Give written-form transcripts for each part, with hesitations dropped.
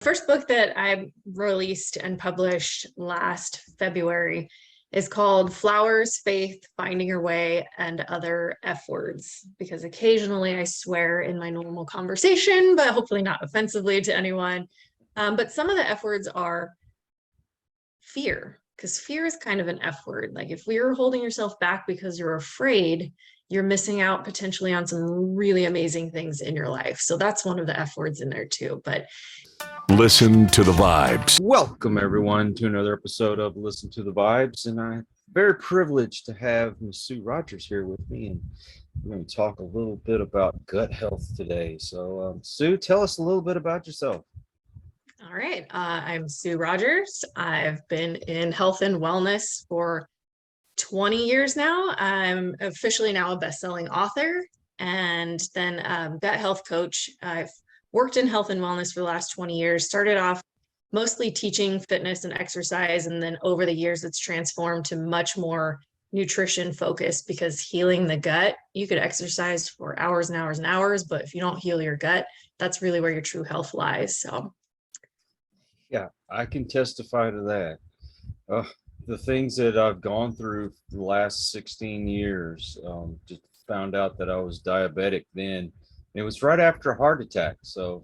First book that I released and published last February is called Flowers, Faith, Finding Your Way, and Other F Words, because occasionally I swear in my normal conversation, but hopefully not offensively to anyone. But some of the F words are fear, because fear is kind of an F word. Like if you're holding yourself back because you're afraid, you're missing out potentially on some really amazing things in your life. So that's one of the F words in there too. But listen to the vibes. Welcome everyone to another episode of Listen to the Vibes, and I'm very privileged to have Ms. Sue Rogers here with me, and we're going to talk a little bit about gut health today. So Sue, tell us a little bit about yourself. All right, I'm Sue Rogers. I've been in health and wellness for 20 years now. I'm officially now a best-selling author and then gut health coach. I've worked in health and wellness for the last 20 years, started off mostly teaching fitness and exercise. And then over the years, it's transformed to much more nutrition focused, because healing the gut, you could exercise for hours and hours and hours, but if you don't heal your gut, that's really where your true health lies. So. Yeah, I can testify to that. The things that I've gone through the last 16 years, just found out that I was diabetic then. It was right after a heart attack. So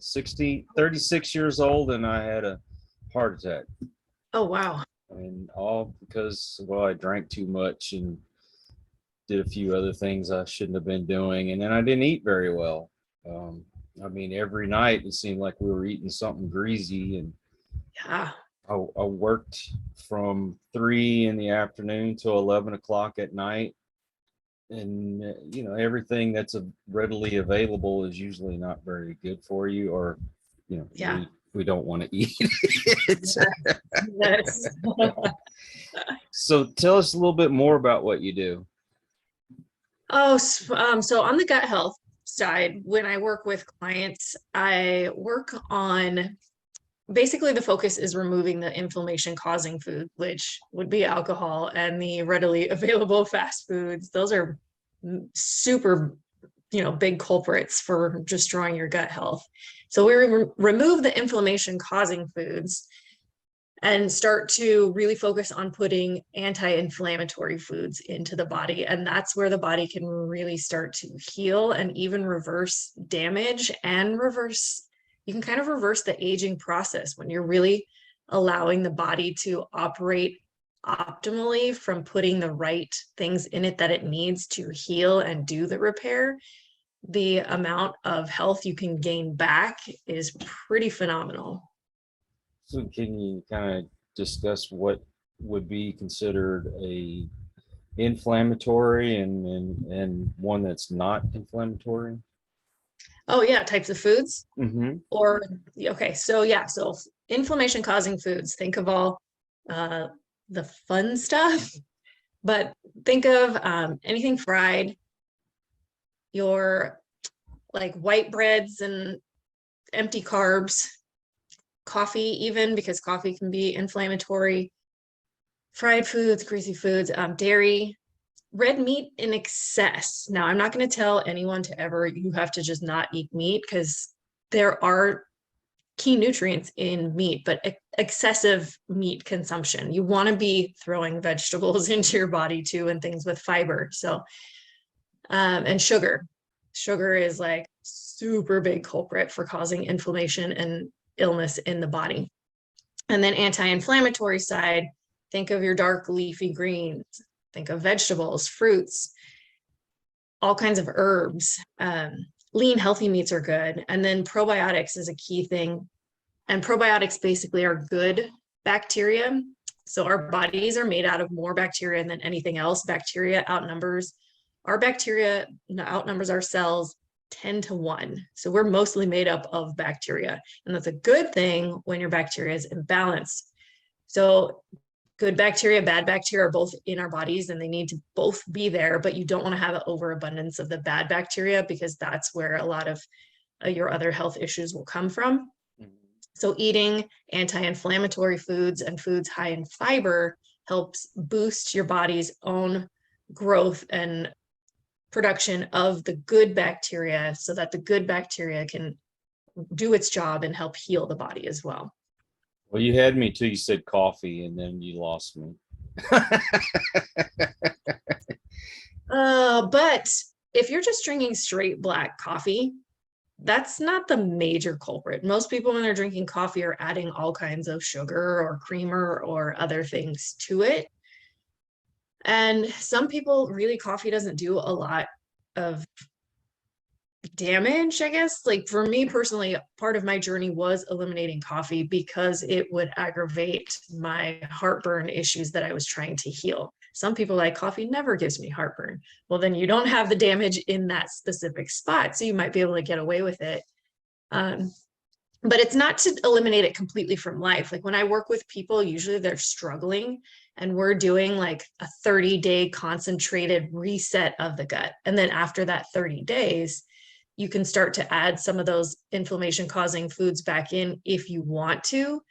36 years old, and I had a heart attack. Oh, wow. And all because, well, I drank too much and did a few other things I shouldn't have been doing. And then I didn't eat very well. Every night it seemed like we were eating something greasy. And yeah, I worked from 3 in the afternoon till 11 o'clock at night. And everything that's readily available is usually not very good for you, or yeah, we don't want to eat it. yes. So tell us a little bit more about what you do. So on the gut health side, when I work with clients, I work on basically the focus is removing the inflammation causing food, which would be alcohol and the readily available fast foods. Those are super, big culprits for destroying your gut health. So we remove the inflammation causing foods and start to really focus on putting anti-inflammatory foods into the body. And that's where the body can really start to heal and even reverse damage and you can kind of reverse the aging process when you're really allowing the body to operate optimally from putting the right things in it that it needs to heal and do the repair. The amount of health you can gain back is pretty phenomenal. So can you kind of discuss what would be considered a inflammatory and one that's not inflammatory? Oh yeah, types of foods. Mm-hmm. So inflammation causing foods. Think of all the fun stuff, but think of anything fried, your like white breads and empty carbs, coffee even, because coffee can be inflammatory, fried foods, greasy foods, dairy, red meat in excess. Now, I'm not going to tell anyone you have to just not eat meat, because there are key nutrients in meat, but excessive meat consumption. You want to be throwing vegetables into your body too, and things with fiber. So, and sugar. Sugar is like super big culprit for causing inflammation and illness in the body. And then anti-inflammatory side, think of your dark leafy greens. Think of vegetables, fruits, all kinds of herbs. Lean, healthy meats are good. And then probiotics is a key thing. And probiotics basically are good bacteria. So our bodies are made out of more bacteria than anything else. Bacteria outnumbers our cells 10-1. So we're mostly made up of bacteria. And that's a good thing when your bacteria is imbalanced. So good bacteria, bad bacteria are both in our bodies, and they need to both be there, but you don't want to have an overabundance of the bad bacteria, because that's where a lot of your other health issues will come from. Mm-hmm. So eating anti-inflammatory foods and foods high in fiber helps boost your body's own growth and production of the good bacteria, so that the good bacteria can do its job and help heal the body as well. Well, you had me till you said coffee, and then you lost me. But if you're just drinking straight black coffee, that's not the major culprit. Most people, when they're drinking coffee, are adding all kinds of sugar or creamer or other things to it. And some people, really, coffee doesn't do a lot of damage, I guess. Like for me personally, part of my journey was eliminating coffee because it would aggravate my heartburn issues that I was trying to heal. Some people like coffee never gives me heartburn. Well, then you don't have the damage in that specific spot, so you might be able to get away with it. But it's not to eliminate it completely from life. Like when I work with people, usually they're struggling and we're doing like a 30-day concentrated reset of the gut. And then after that 30 days, you can start to add some of those inflammation causing foods back in if you want to.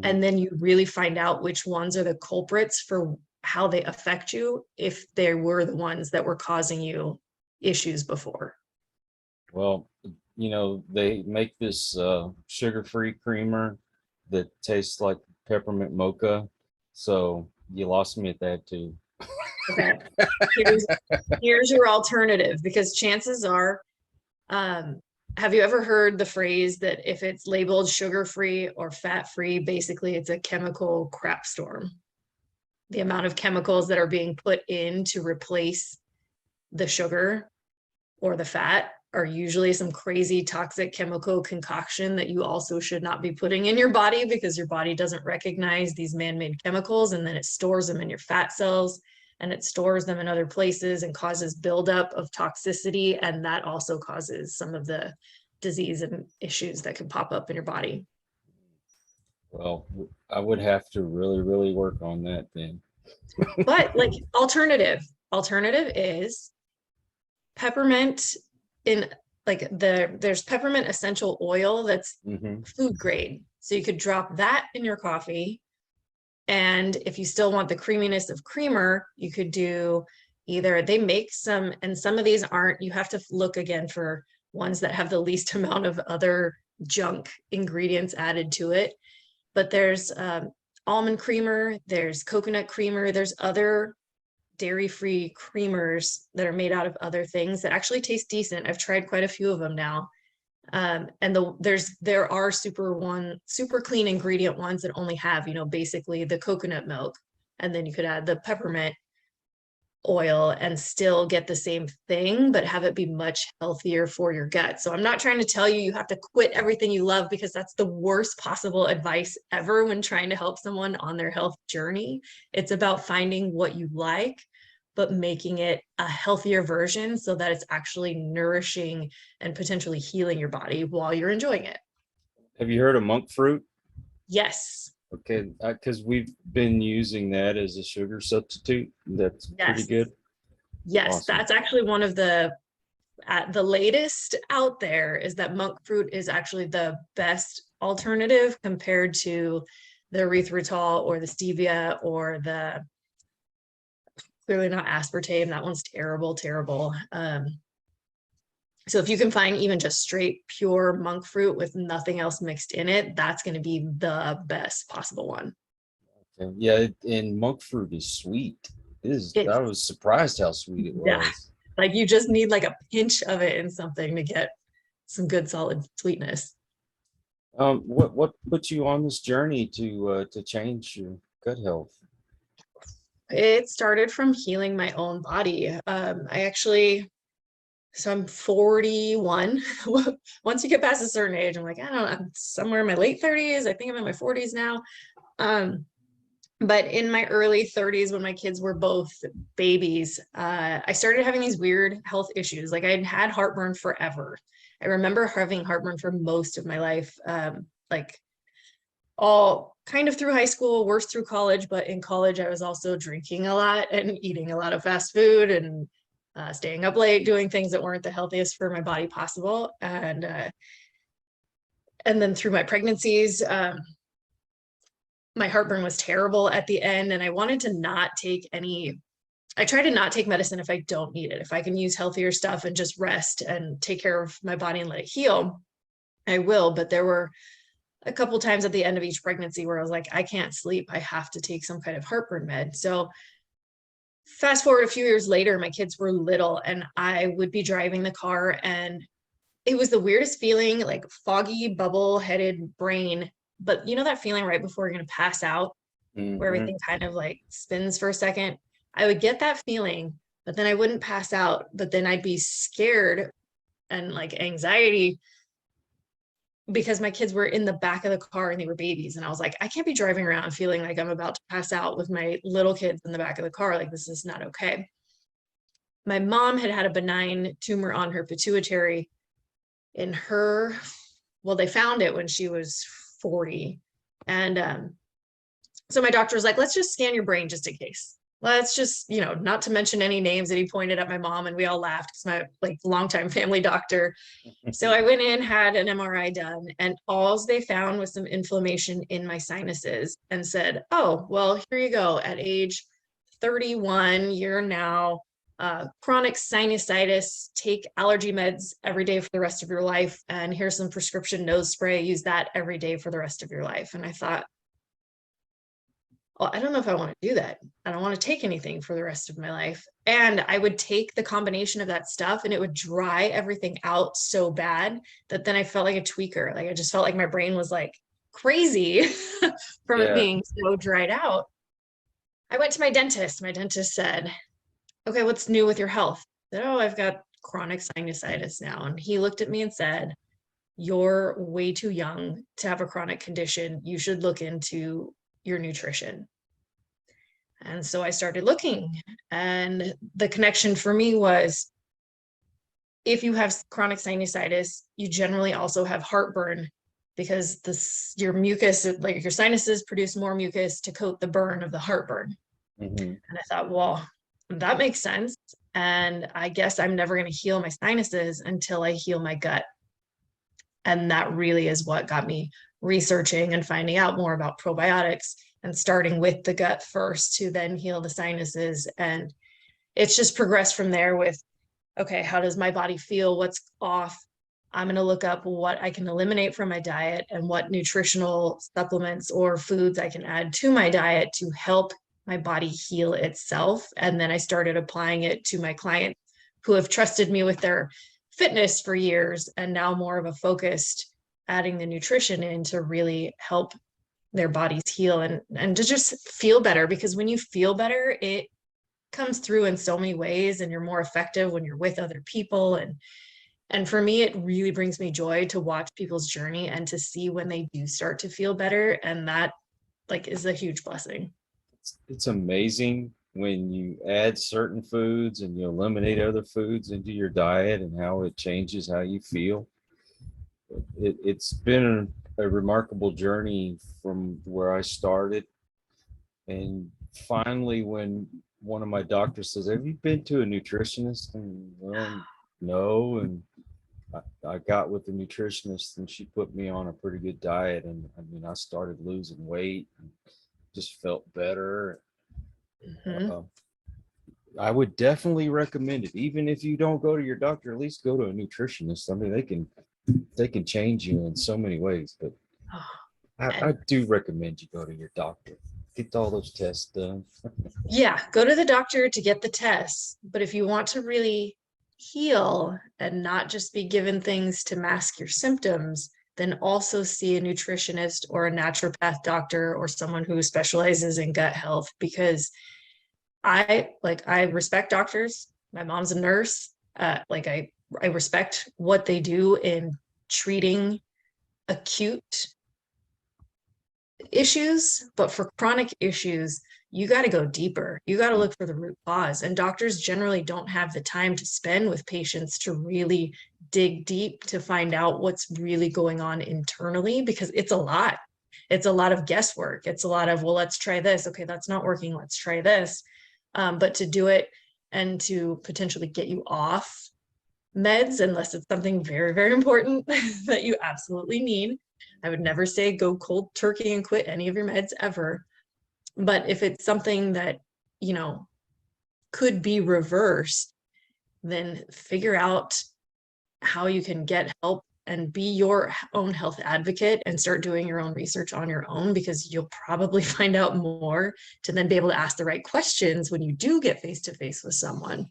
And then you really find out which ones are the culprits for how they affect you, if they were the ones that were causing you issues before. Well, you know, they make this sugar-free creamer that tastes like peppermint mocha. So you lost me at that too. Okay. Here's your alternative, because chances are, have you ever heard the phrase that if it's labeled sugar-free or fat-free, basically it's a chemical crap storm? The amount of chemicals that are being put in to replace the sugar or the fat are usually some crazy toxic chemical concoction that you also should not be putting in your body, because your body doesn't recognize these man-made chemicals, and then it stores them in your fat cells and it stores them in other places and causes buildup of toxicity. And that also causes some of the disease and issues that can pop up in your body. Well, I would have to really, really work on that then. But like alternative is peppermint in like there's peppermint essential oil that's food grade. So you could drop that in your coffee. And if you still want the creaminess of creamer, you could do either, they make some, and some of these aren't, you have to look again for ones that have the least amount of other junk ingredients added to it. But there's almond creamer, there's coconut creamer, there's other dairy-free creamers that are made out of other things that actually taste decent. I've tried quite a few of them now. And there are super clean ingredient ones that only have, basically the coconut milk, and then you could add the peppermint oil and still get the same thing, but have it be much healthier for your gut. So I'm not trying to tell you you have to quit everything you love, because that's the worst possible advice ever when trying to help someone on their health journey. It's about finding what you like, but making it a healthier version so that it's actually nourishing and potentially healing your body while you're enjoying it. Have you heard of monk fruit? Yes. Okay, because we've been using that as a sugar substitute. That's pretty good. Yes, Awesome. That's actually one of the latest out there, is that monk fruit is actually the best alternative compared to the erythritol or the stevia or the, clearly not aspartame. That one's terrible. So if you can find even just straight pure monk fruit with nothing else mixed in it, that's going to be the best possible one. Okay. Yeah, and monk fruit is sweet. I was surprised how sweet it was. Yeah. Like you just need like a pinch of it in something to get some good solid sweetness. What put you on this journey to change your gut health? It started from healing my own body. So I'm 41. Once you get past a certain age, I'm like, I don't know, I'm somewhere in my late 30s. I think I'm in my 40s now. But in my early 30s, when my kids were both babies, I started having these weird health issues. Like I had heartburn forever. I remember having heartburn for most of my life, like all kind of through high school, worse through college. But in college, I was also drinking a lot and eating a lot of fast food and staying up late, doing things that weren't the healthiest for my body possible. And then through my pregnancies, my heartburn was terrible at the end, and I wanted to not take I try to not take medicine if I don't need it. If I can use healthier stuff and just rest and take care of my body and let it heal. I will, but there were a couple times at the end of each pregnancy where I was like, I can't sleep. I have to take some kind of heartburn med. So fast forward a few years later, my kids were little and I would be driving the car and it was the weirdest feeling, like foggy, bubble-headed brain. But you know that feeling right before you're going to pass out, where Mhm. everything kind of like spins for a second? I would get that feeling, but then I wouldn't pass out. But then I'd be scared and like anxiety because my kids were in the back of the car and they were babies. And I was like, I can't be driving around feeling like I'm about to pass out with my little kids in the back of the car. Like, this is not okay. My mom had had a benign tumor on her pituitary in her, well, they found it when she was 40. And so my doctor was like, let's just scan your brain just in case. Let's just, not to mention any names. And he pointed at my mom and we all laughed because my like longtime family doctor. So I went in, had an MRI done, and all they found was some inflammation in my sinuses and said, oh, well, here you go. At age 31, you're now chronic sinusitis, take allergy meds every day for the rest of your life. And here's some prescription nose spray, use that every day for the rest of your life. And I thought, well, I don't know if I want to do that. I don't want to take anything for the rest of my life. And I would take the combination of that stuff and it would dry everything out so bad that then I felt like a tweaker. Like I just felt like my brain was like crazy from it Yeah. being so dried out. I went to my dentist. My dentist said, okay, what's new with your health? I said, oh, I've got chronic sinusitis now. And he looked at me and said, you're way too young to have a chronic condition. You should look into your nutrition. And so I started looking, and the connection for me was if you have chronic sinusitis, you generally also have heartburn because your mucus, like your sinuses produce more mucus to coat the burn of the heartburn. Mhm. And I thought, well, that makes sense. And I guess I'm never going to heal my sinuses until I heal my gut. And that really is what got me researching and finding out more about probiotics and starting with the gut first to then heal the sinuses. And it's just progressed from there with, okay, how does my body feel? What's off? I'm going to look up what I can eliminate from my diet and what nutritional supplements or foods I can add to my diet to help my body heal itself. And then I started applying it to my clients who have trusted me with their fitness for years and now more of a focused adding the nutrition in to really help their bodies heal and to just feel better, because when you feel better, it comes through in so many ways and you're more effective when you're with other people. And for me, it really brings me joy to watch people's journey and to see when they do start to feel better. And that like is a huge blessing. It's amazing when you add certain foods and you eliminate other foods into your diet and how it changes how you feel. It's been a remarkable journey from where I started. And finally, when one of my doctors says, have you been to a nutritionist? And well, no. And I got with the nutritionist and she put me on a pretty good diet. And I mean, I started losing weight and just felt better. Mhm. Uh, I would definitely recommend it. Even if you don't go to your doctor, at least go to a nutritionist. I mean, they can change you in so many ways, but I And do recommend you go to your doctor. Get all those tests done. yeah, go to the doctor to get the tests. But if you want to really heal and not just be given things to mask your symptoms, then also see a nutritionist or a naturopath doctor or someone who specializes in gut health, because I respect doctors. My mom's a nurse. I respect what they do in treating acute issues, but for chronic issues, you got to go deeper. You got to look for the root cause. And doctors generally don't have the time to spend with patients to really dig deep to find out what's really going on internally, because it's a lot. It's a lot of guesswork. It's a lot of, well, let's try this. Okay, that's not working. Let's try this. But to do it and to potentially get you off meds, unless it's something very, very important that you absolutely need. I would never say go cold turkey and quit any of your meds ever. But if it's something that, could be reversed, then figure out how you can get help and be your own health advocate and start doing your own research on your own, because you'll probably find out more to then be able to ask the right questions when you do get face to face with someone.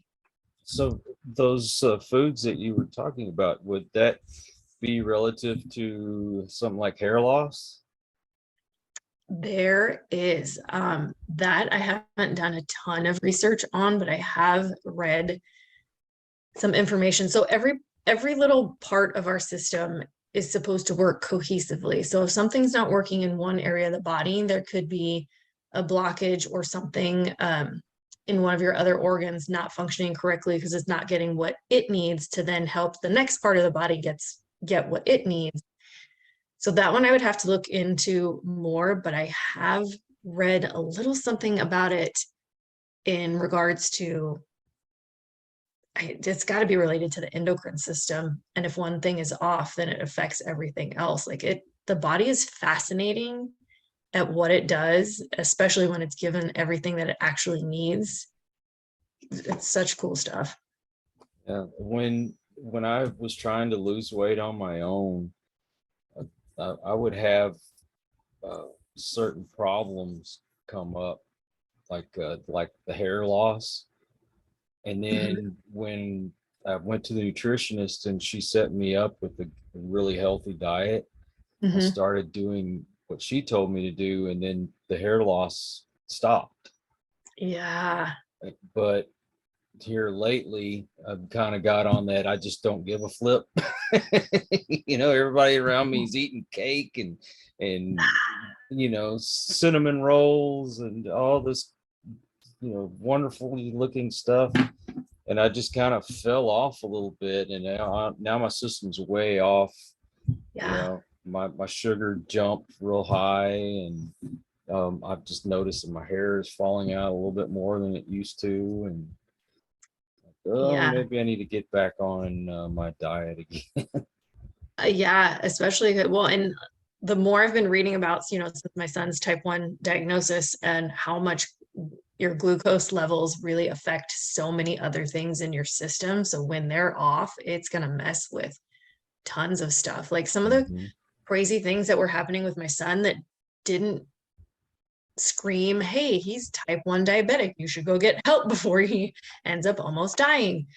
So those foods that you were talking about, would that be relative to something like hair loss? There is that I haven't done a ton of research on, but I have read some information. So every little part of our system is supposed to work cohesively. So if something's not working in one area of the body, there could be a blockage or something in one of your other organs not functioning correctly because it's not getting what it needs to then help the next part of the body get what it needs. So that one I would have to look into more, but I have read a little something about it in regards to it's got to be related to the endocrine system. And if one thing is off, then it affects everything else. The body is fascinating at what it does, especially when it's given everything that it actually needs. It's such cool stuff. Yeah. When I was trying to lose weight on my own, I would have certain problems come up, like the hair loss. And then when I went to the nutritionist and she set me up with a really healthy diet, I started doing what she told me to do, and then the hair loss stopped. Yeah. But here lately, I've kind of got on that I just don't give a flip. Everybody around me is eating cake and cinnamon rolls and all this wonderful looking stuff, and I just kind of fell off a little bit, and now my system's way off. Yeah. My sugar jumped real high, and I've just noticed that my hair is falling out a little bit more than it used to, and Yeah. maybe I need to get back on my diet again. Yeah, especially and the more I've been reading about, since my son's type 1 diagnosis and how much your glucose levels really affect so many other things in your system. So when they're off, it's going to mess with tons of stuff. Like some of the crazy things that were happening with my son that didn't scream, hey, he's type 1 diabetic, you should go get help, before he ends up almost dying.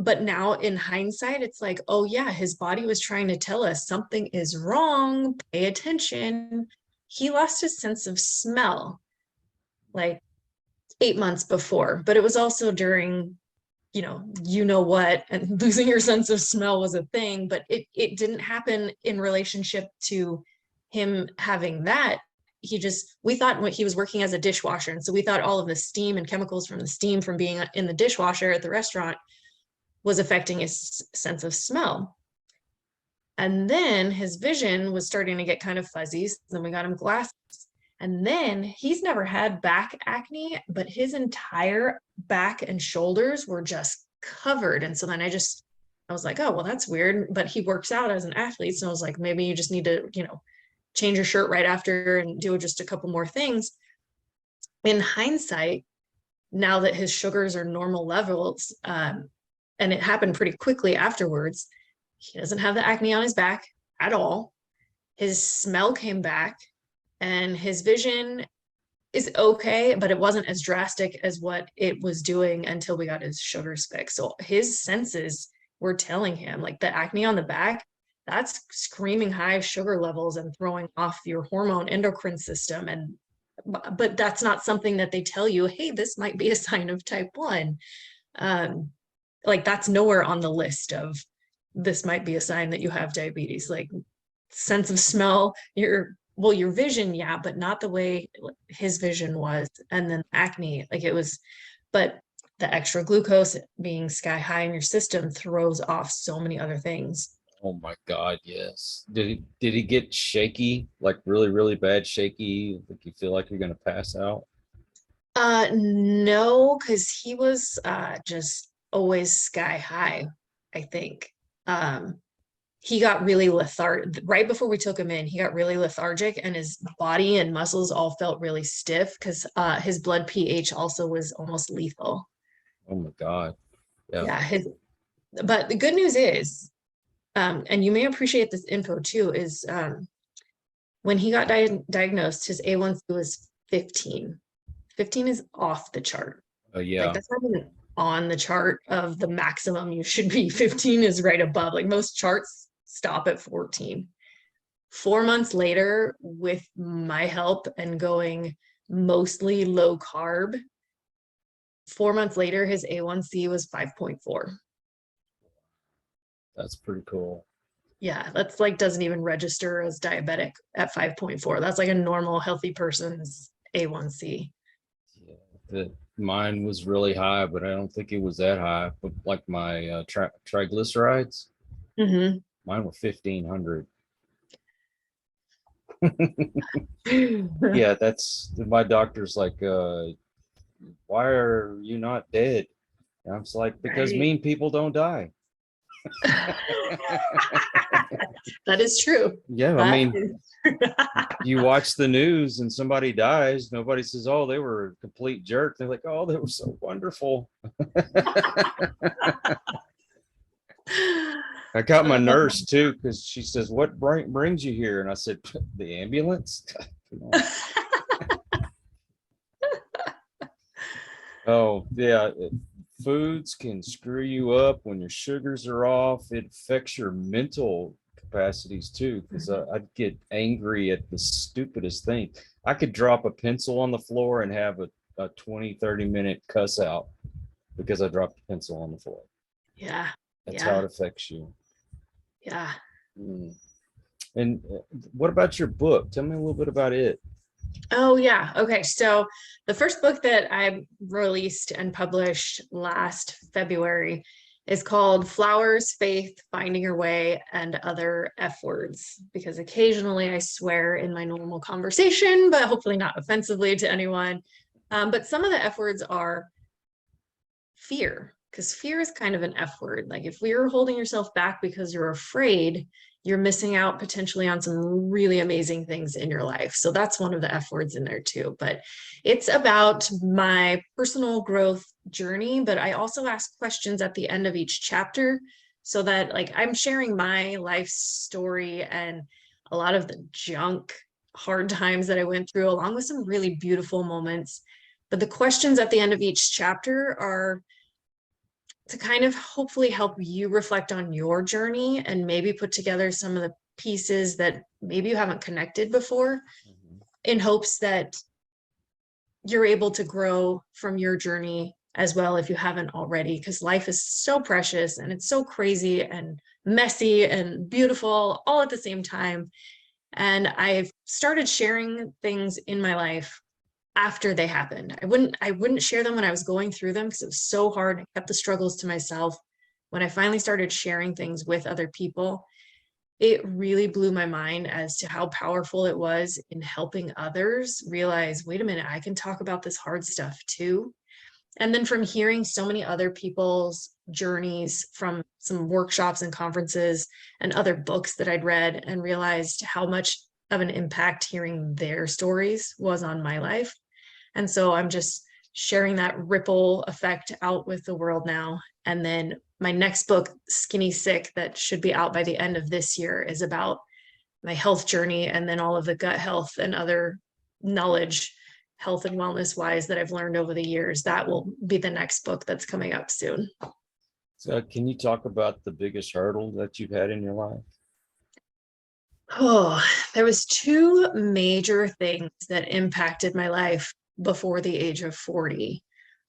But now in hindsight, it's like, oh yeah, his body was trying to tell us something is wrong, pay attention. He lost his sense of smell like 8 months before, but it was also during, what, and losing your sense of smell was a thing, but it didn't happen in relationship to him having that. We thought he was working as a dishwasher. And so we thought all of the steam and chemicals from the steam from being in the dishwasher at the restaurant was affecting his sense of smell. And then his vision was starting to get kind of fuzzy. So then we got him glasses. And then he's never had back acne, but his entire back and shoulders were just covered. And so then I was like, oh, well, that's weird. But he works out as an athlete. So I was like, maybe you just need to, change your shirt right after and do just a couple more things. In hindsight, now that his sugars are normal levels, and it happened pretty quickly afterwards, he doesn't have the acne on his back at all. His smell came back. And his vision is okay, but it wasn't as drastic as what it was doing until we got his sugars fixed. So his senses were telling him, like, the acne on the back, that's screaming high sugar levels and throwing off your hormone endocrine system. But that's not something that they tell you, hey, this might be a sign of type 1. Like, that's nowhere on the list of this might be a sign that you have diabetes. Like, sense of smell, your vision, yeah, but not the way his vision was. And then acne, but the extra glucose being sky high in your system throws off so many other things. Oh my God, yes. Did he get shaky, like really, really bad shaky? Like you feel like you're gonna pass out? No, because he was just always sky high, I think. He got really lethargic right before we took him in. He got really lethargic, and his body and muscles all felt really stiff because his blood pH also was almost lethal. Oh my God. Yeah. Yeah. But the good news is, And you may appreciate this info too, is when he got diagnosed, his A1C was 15. 15 is off the chart. Like Yeah. that's not even on the chart of the maximum you should be. 15 is right above. Like most charts stop at 14. 4 months later, with my help and going mostly low carb, 4 months later, his A1C was 5.4. That's pretty cool. Yeah, that's like doesn't even register as diabetic at 5.4. That's like a normal healthy person's A1C. Yeah, mine was really high, but I don't think it was that high. But like my triglycerides, Mm-hmm. mine were 1,500. Yeah, that's my doctor's like, why are you not dead? And I'm just like, because Right. mean people don't die. That is true. Yeah, I That mean, you watch the news and somebody dies, nobody says, oh, they were a complete jerk. They're like, oh, they were so wonderful. I got my nurse too, because she says, what brings you here? And I said, the ambulance. Oh, yeah. Foods can screw you up when your sugars are off. It affects your mental capacities too, because I'd get angry at the stupidest thing. I could drop a pencil on the floor and have a 20-30 minute cuss out because I dropped a pencil on the floor. Yeah. That's Yeah. how it affects you. Yeah. And what about your book? Tell me a little bit about it. Oh, yeah. Okay. So the first book that I released and published last February is called Flowers, Faith, Finding Your Way, and Other F Words, because occasionally I swear in my normal conversation, but hopefully not offensively to anyone. But some of the F words are fear, because fear is kind of an F word. Like if you're holding yourself back because you're afraid, you're missing out potentially on some really amazing things in your life. So that's one of the F words in there too. But it's about my personal growth journey. But I also ask questions at the end of each chapter so that like I'm sharing my life story and a lot of the junk, hard times that I went through, along with some really beautiful moments. But the questions at the end of each chapter are to kind of hopefully help you reflect on your journey and maybe put together some of the pieces that maybe you haven't connected before, in hopes that you're able to grow from your journey as well if you haven't already, because life is so precious and it's so crazy and messy and beautiful all at the same time. And I've started sharing things in my life after they happened. I wouldn't share them when I was going through them because it was so hard. I kept the struggles to myself. When I finally started sharing things with other people, it really blew my mind as to how powerful it was in helping others realize, wait a minute, I can talk about this hard stuff too. And then from hearing so many other people's journeys from some workshops and conferences and other books that I'd read, and realized how much of an impact hearing their stories was on my life. And so I'm just sharing that ripple effect out with the world now. And then my next book, Skinny Sick, that should be out by the end of this year, is about my health journey and then all of the gut health and other knowledge, health and wellness wise, that I've learned over the years. That will be the next book that's coming up soon. So can you talk about the biggest hurdle that you've had in your life? Oh, there was two major things that impacted my life before the age of 40.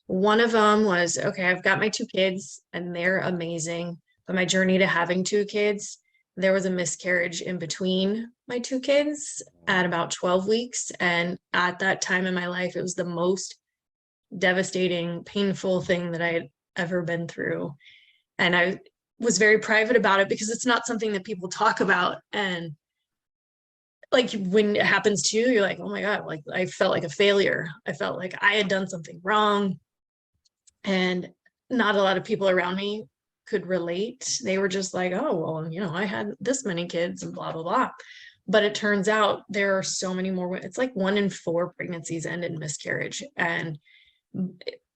One of them was, okay, I've got my two kids and they're amazing, but my journey to having two kids, there was a miscarriage in between my two kids at about 12 weeks. And at that time in my life, it was the most devastating, painful thing that I had ever been through. And I was very private about it because it's not something that people talk about. And like when it happens to you, you're like, oh my God, like I felt like a failure. I felt like I had done something wrong. And not a lot of people around me could relate. They were just like, oh, well, I had this many kids and blah, blah, blah. But it turns out there are so many more. It's like 1 in 4 pregnancies end in miscarriage. And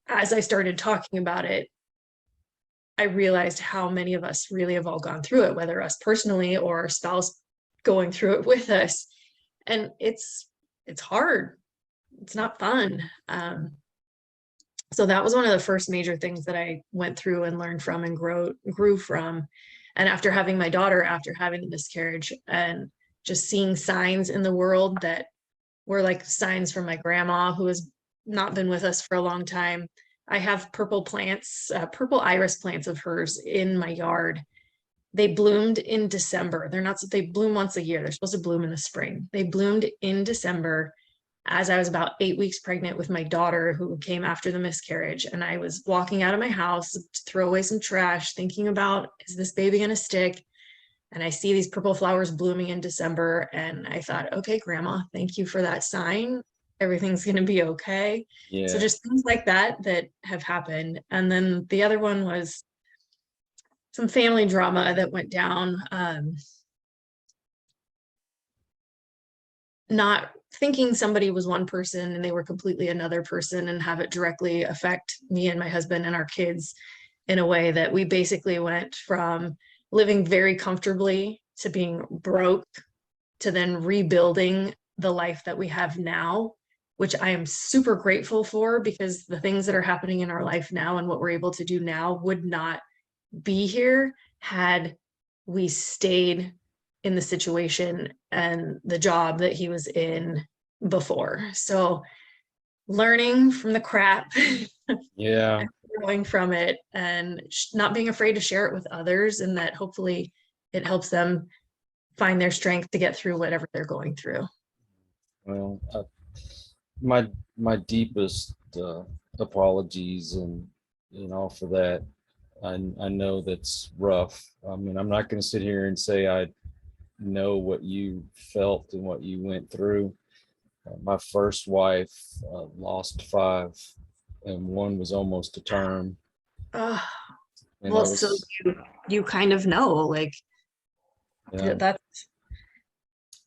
as I started talking about it, I realized how many of us really have all gone through it, whether us personally or our spouse going through it with us. And it's hard. It's not fun. So that was one of the first major things that I went through and learned from and grew from. And after having my daughter, after having the miscarriage, and just seeing signs in the world that were like signs from my grandma, who has not been with us for a long time. I have purple plants, purple iris plants of hers in my yard. They bloomed in December. They bloom once a year. They're supposed to bloom in the spring. They bloomed in December as I was about 8 weeks pregnant with my daughter, who came after the miscarriage. And I was walking out of my house to throw away some trash, thinking about, is this baby going to stick? And I see these purple flowers blooming in December. And I thought, okay, Grandma, thank you for that sign. Everything's going to be okay. Yeah. So just things like that have happened. And then the other one was some family drama that went down. Not thinking somebody was one person and they were completely another person, and have it directly affect me and my husband and our kids in a way that we basically went from living very comfortably to being broke to then rebuilding the life that we have now, which I am super grateful for, because the things that are happening in our life now and what we're able to do now would not be here had we stayed in the situation and the job that he was in before. So learning from the crap, Yeah. growing from it, and not being afraid to share it with others, and that hopefully it helps them find their strength to get through whatever they're going through. Well, my deepest apologies and for that. I know that's rough. I mean, I'm not going to sit here and say I know what you felt and what you went through. My first wife lost 5, and one was almost a term. Oh, And well, so you kind of know, like, yeah. that's,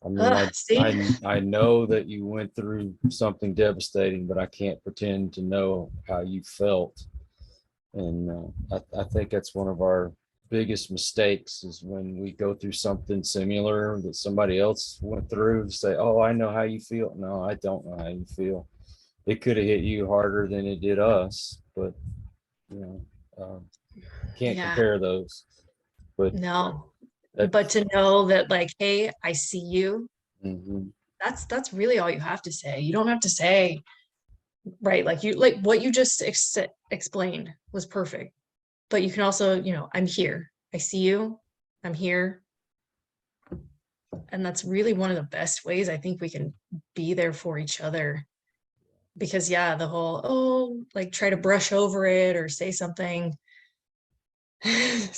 I mean, see? I know that you went through something devastating, but I can't pretend to know how you felt. And I think that's one of our biggest mistakes, is when we go through something similar that somebody else went through, to say, oh, I know how you feel. No, I don't know how you feel. It could have hit you harder than it did us, but can't Yeah, compare those. But no, that, but to know that, like, hey, I see you, mhm. that's really all you have to say. You don't have to say, right, like what you just explained was perfect, but you can also, I'm here, I see you, I'm here. And that's really one of the best ways I think we can be there for each other. Because yeah, the whole, oh, like, try to brush over it or say something. Yeah,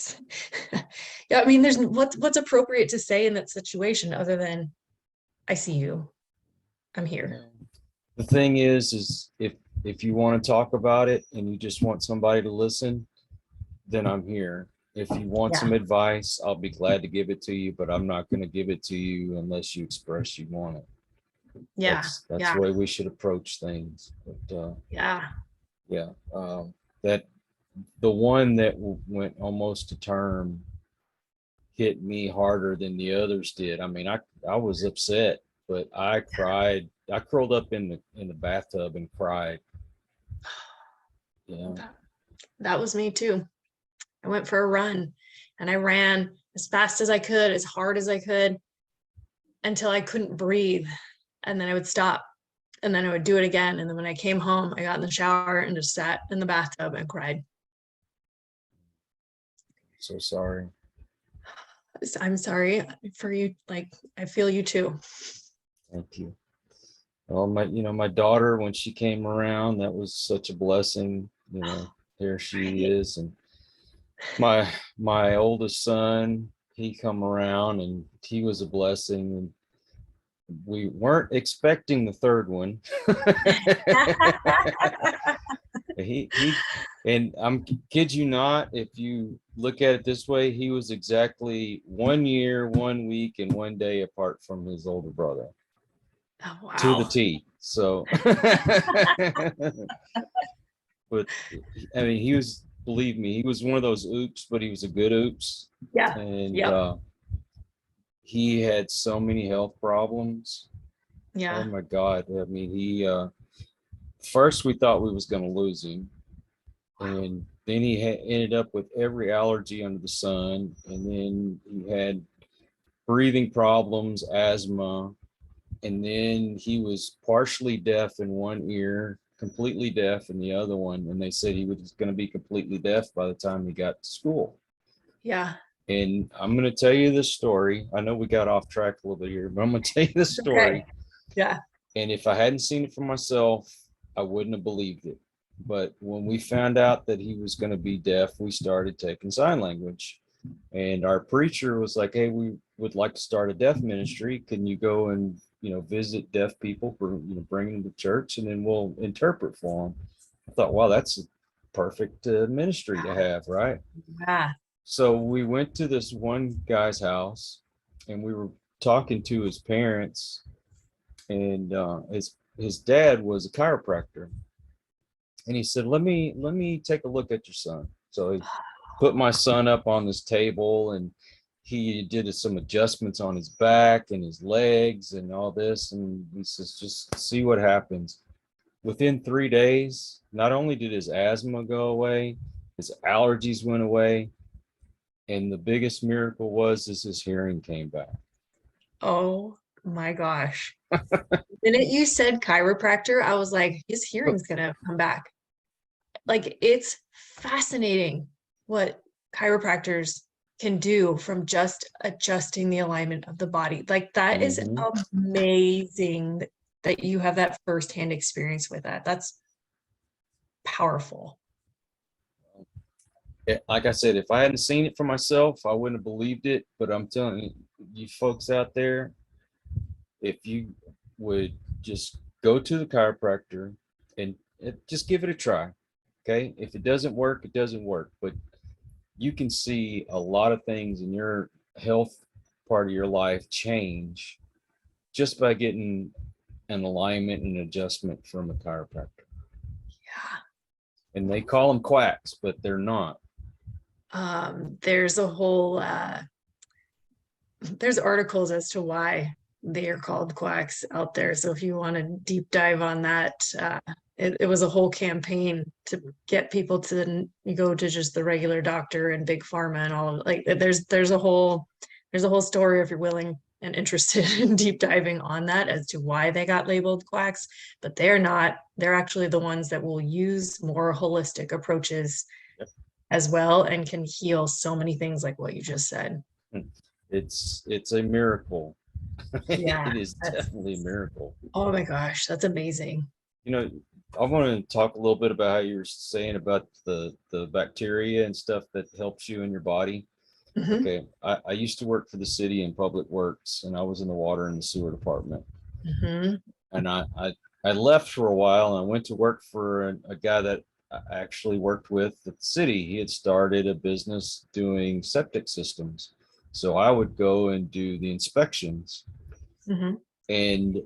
I mean, there's what's appropriate to say in that situation other than, I see you, I'm here. The thing is if you want to talk about it and you just want somebody to listen, then I'm here. If you want some advice, I'll be glad to give it to you, but I'm not going to give it to you unless you express you want it. Yeah, That's yeah, the way we should approach things. But yeah. that the one that went almost to term hit me harder than the others did. I mean, I was upset, but I cried. I curled up in the bathtub and cried. Yeah. That was me too. I went for a run and I ran as fast as I could, as hard as I could, until I couldn't breathe. And then I would stop, and then I would do it again. And then when I came home, I got in the shower and just sat in the bathtub and cried. So sorry. I'm sorry for you. Like, I feel you too. Thank you. Well, my daughter, when she came around, that was such a blessing. There she is. And my oldest son, he come around, and he was a blessing. And we weren't expecting the third one. he and I'm kid you not, if you look at it this way, he was exactly 1 year, 1 week, and 1 day apart from his older brother. Oh, wow. To the T. So but I mean, believe me, he was one of those oops, but he was a good oops. Yeah. And Yep. he had so many health problems. Oh Yeah. my God. I mean, first we thought we was going to lose him. And then he ended up with every allergy under the sun. And then he had breathing problems, asthma. And then he was partially deaf in one ear, completely deaf in the other one. And they said he was going to be completely deaf by the time he got to school. Yeah. And I'm going to tell you this story. I know we got off track a little bit here, but I'm going to tell you this story. Okay. Yeah. And if I hadn't seen it for myself, I wouldn't have believed it. But when we found out that he was going to be deaf, we started taking sign language. And our preacher was like, "Hey, we would like to start a deaf ministry. Can you go and, visit deaf people for, bring them to church, and then we'll interpret for them?" I thought, wow, that's a perfect ministry to have, right? Yeah. So we went to this one guy's house, and we were talking to his parents, and his dad was a chiropractor, and he said, "Let me take a look at your son." So he put my son up on this table, and he did some adjustments on his back and his legs and all this, and he says, "Just see what happens." Within 3 days, not only did his asthma go away, his allergies went away, and the biggest miracle was his hearing came back. Oh my gosh. The minute you said chiropractor, I was like, his hearing's gonna come back. Like, it's fascinating what chiropractors can do from just adjusting the alignment of the body. Like, that is Mhm. amazing that you have that firsthand experience with that. That's powerful. Like I said, if I hadn't seen it for myself, I wouldn't have believed it. But I'm telling you, you folks out there, if you would just go to the chiropractor and just give it a try. Okay. If it doesn't work, it doesn't work. But you can see a lot of things in your health part of your life change just by getting an alignment and adjustment from a chiropractor. Yeah. And they call them quacks, but they're not. There's a whole there's articles as to why they are called quacks out there. So if you want to deep dive on that, it was a whole campaign to get people to go to just the regular doctor and big pharma and all of, like, there's a whole story if you're willing and interested in deep diving on that as to why they got labeled quacks. But they're not. They're actually the ones that will use more holistic approaches as well and can heal so many things like what you just said. It's a miracle. Yeah, It is definitely a miracle. oh my gosh, that's amazing. You know, I want to talk a little bit about how you were saying about the bacteria and stuff that helps you in your body. Mhm, Okay, I used to work for the city in public works, and I was in the water and the sewer department. mhm. And I left for a while, and I went to work for a guy that I actually worked with at the city. He had started a business doing septic systems. So I would go and do the inspections. Mhm. And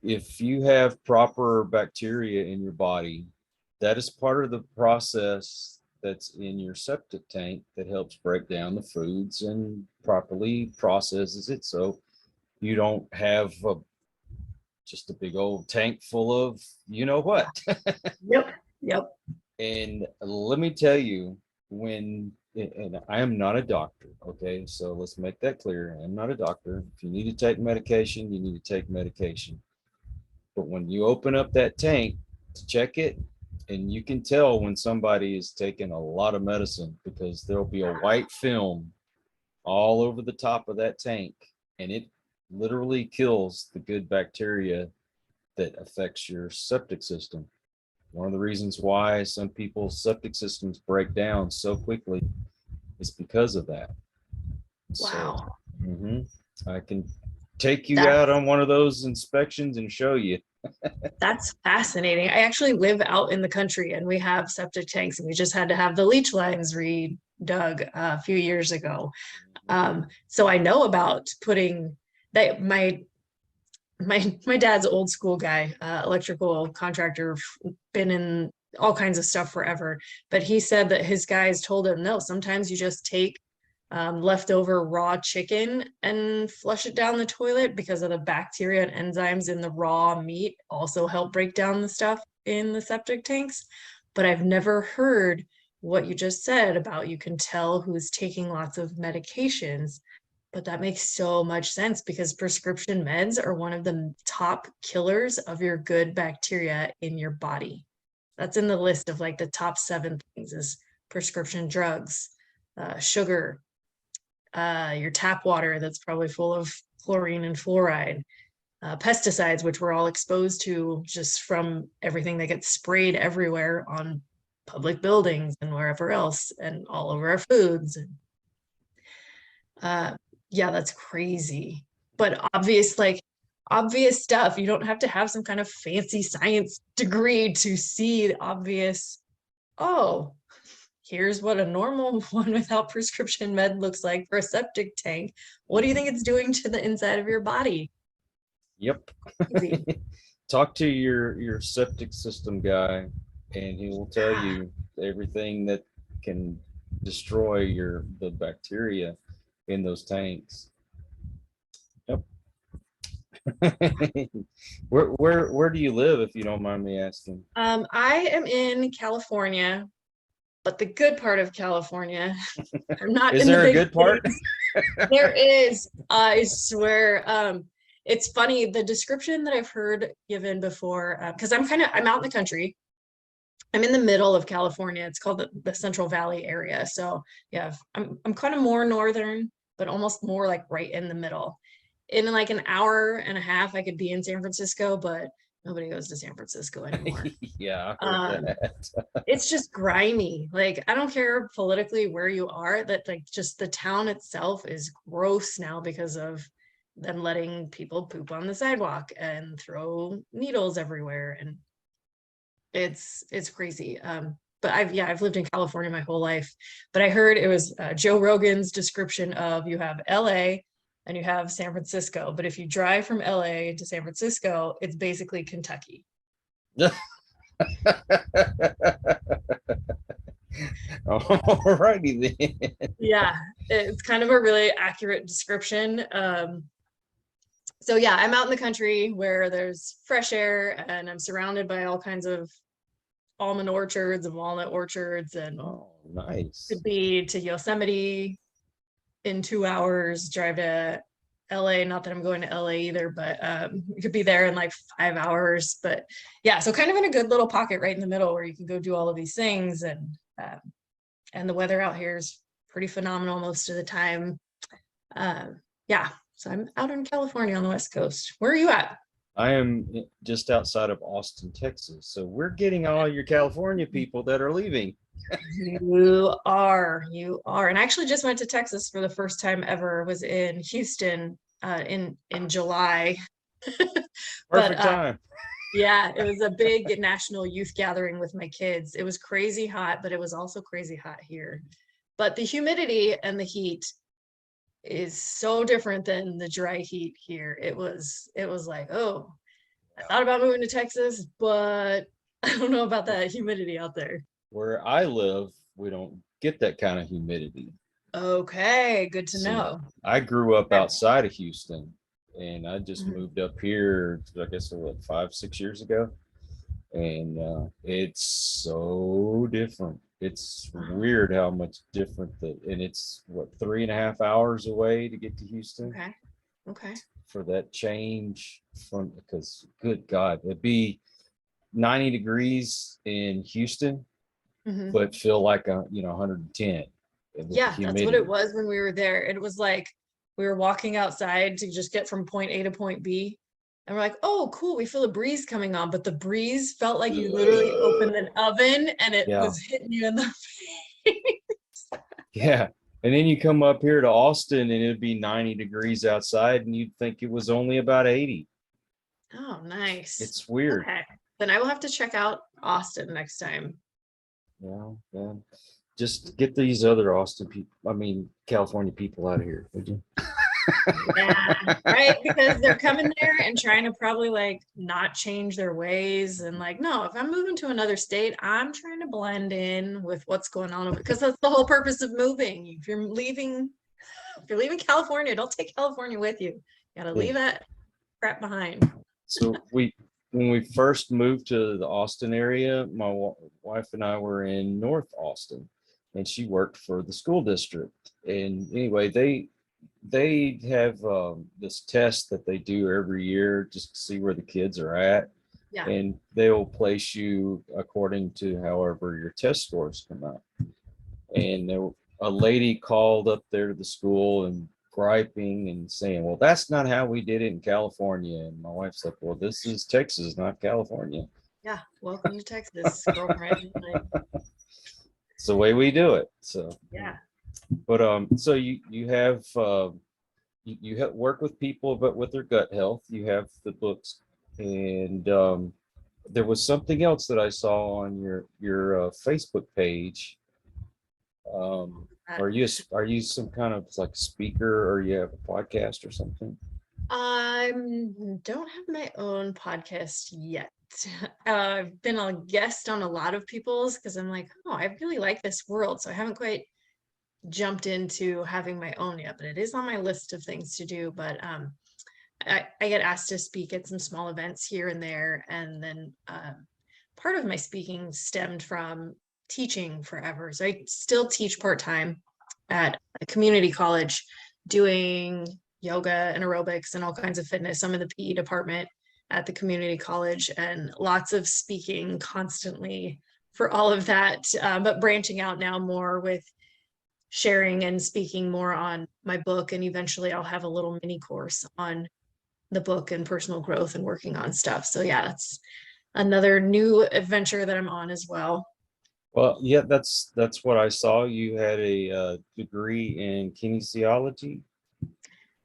if you have proper bacteria in your body, that is part of the process that's in your septic tank that helps break down the foods and properly processes it. So you don't have just a big old tank full of what. Yep, yep. And let me tell you, and I am not a doctor, okay? So let's make that clear. I'm not a doctor. If you need to take medication, you need to take medication. But when you open up that tank to check it, and you can tell when somebody is taking a lot of medicine because there'll be a white film all over the top of that tank, and it literally kills the good bacteria that affects your septic system. One of the reasons why some people's septic systems break down so quickly is because of that. So, Wow. I can take you That's out on one of those inspections and show you. that's fascinating. I actually live out in the country and we have septic tanks and we just had to have the leach lines redug a few years ago. So I know about putting that. My dad's old school guy, electrical contractor, been in all kinds of stuff forever. But he said that his guys told him, no, sometimes you just take leftover raw chicken and flush it down the toilet because of the bacteria and enzymes in the raw meat also help break down the stuff in the septic tanks. But I've never heard what you just said about you can tell who's taking lots of medications. But that makes so much sense because prescription meds are one of the top killers of your good bacteria in your body. That's in the list of like the top 7 things is prescription drugs, sugar, your tap water that's probably full of chlorine and fluoride, pesticides, which we're all exposed to just from everything that gets sprayed everywhere on public buildings and wherever else and all over our foods. Yeah, that's crazy. But obvious stuff. You don't have to have some kind of fancy science degree to see the obvious, oh, here's what a normal one without prescription med looks like for a septic tank. What do you think it's doing to the inside of your body? Yep. Talk to your septic system guy, and he will tell you everything that can destroy the bacteria in those tanks. Yep. Where do you live, if you don't mind me asking? I am in California, but the good part of California, I'm not Is in there the a good part? There is. I swear. It's funny, the description that I've heard given before, because I'm out in the country. I'm in the middle of California. It's called the Central Valley area. So yeah, I'm kind of more northern, but almost more like right in the middle. In like an hour and a half, I could be in San Francisco, but nobody goes to San Francisco anymore. Yeah, I heard that. It's just grimy. Like, I don't care politically where you are, that like just the town itself is gross now because of them letting people poop on the sidewalk and throw needles everywhere. And it's crazy. But I've lived in California my whole life, but I heard it was Joe Rogan's description of you have LA and you have San Francisco, but if you drive from LA to San Francisco, it's basically Kentucky. Alrighty then. Yeah, it's kind of a really accurate description. So yeah, I'm out in the country where there's fresh air and I'm surrounded by all kinds of almond orchards and walnut orchards, and nice. could be to Yosemite in 2 hours, drive to LA, not that I'm going to LA either, but you could be there in like 5 hours. But yeah, so kind of in a good little pocket right in the middle where you can go do all of these things. And the weather out here is pretty phenomenal most of the time. Yeah, so I'm out in California on the West Coast. Where are you at? I am just outside of Austin, Texas. So we're getting all your California people that are leaving. You are. And I actually just went to Texas for the first time ever. Was in Houston in July. Perfect time. Yeah, it was a big national youth gathering with my kids. It was crazy hot, but it was also crazy hot here. But the humidity and the heat is so different than the dry heat here. It was like, oh, I thought about moving to Texas, but I don't know about that humidity out there. Where I live, we don't get that kind of humidity. Okay, good to know. I grew up outside of Houston, and I just moved up here, I guess, 5-6 years ago. And it's so different. It's weird how much different and it's 3.5 hours away to get to Houston. Okay. For that change because good God, it'd be 90 degrees in Houston, but feel like 110. Yeah, that's what it was when we were there. It was like we were walking outside to just get from point A to point B. And we're like, oh, cool, we feel a breeze coming on. But the breeze felt like you literally opened an oven and it was hitting you in the face. Yeah. And then you come up here to Austin and it'd be 90 degrees outside and you'd think it was only about 80. Oh, nice. It's weird. Okay. Then I will have to check out Austin next time. Yeah. Just get these other California people out of here, would you? Yeah, right. Because they're coming there and trying to probably like not change their ways. And like, no, if I'm moving to another state, I'm trying to blend in with what's going on over because that's the whole purpose of moving. If you're leaving California, don't take California with you. You gotta Yeah. leave that crap behind. So when we first moved to the Austin area, my wife and I were in North Austin, and she worked for the school district. And anyway, they have this test that they do every year just to see where the kids are at, Yeah. and they will place you according to however your test scores come out. And a lady called up there to the school and griping and saying, well, that's not how we did it in California. And my wife's like, well, this is Texas, not California. Yeah. Welcome to Texas, girlfriend. Like, It's the way we do it. So yeah. but so you have you have work with people but with their gut health. You have the books, and there was something else that I saw on your Facebook page. Are you some kind of like speaker, or you have a podcast or something? I don't have my own podcast yet. I've been a guest on a lot of people's because I'm like, oh, I really like this world. So I haven't quite jumped into having my own yet, but it is on my list of things to do. But I get asked to speak at some small events here and there. And then part of my speaking stemmed from teaching forever. So I still teach part-time at a community college doing yoga and aerobics and all kinds of fitness. I'm in the PE department at the community college, and lots of speaking constantly for all of that, but branching out now more with sharing and speaking more on my book. And eventually I'll have a little mini course on the book and personal growth and working on stuff. So yeah, that's another new adventure that I'm on as well. Well, yeah, that's what I saw. You had a degree in kinesiology.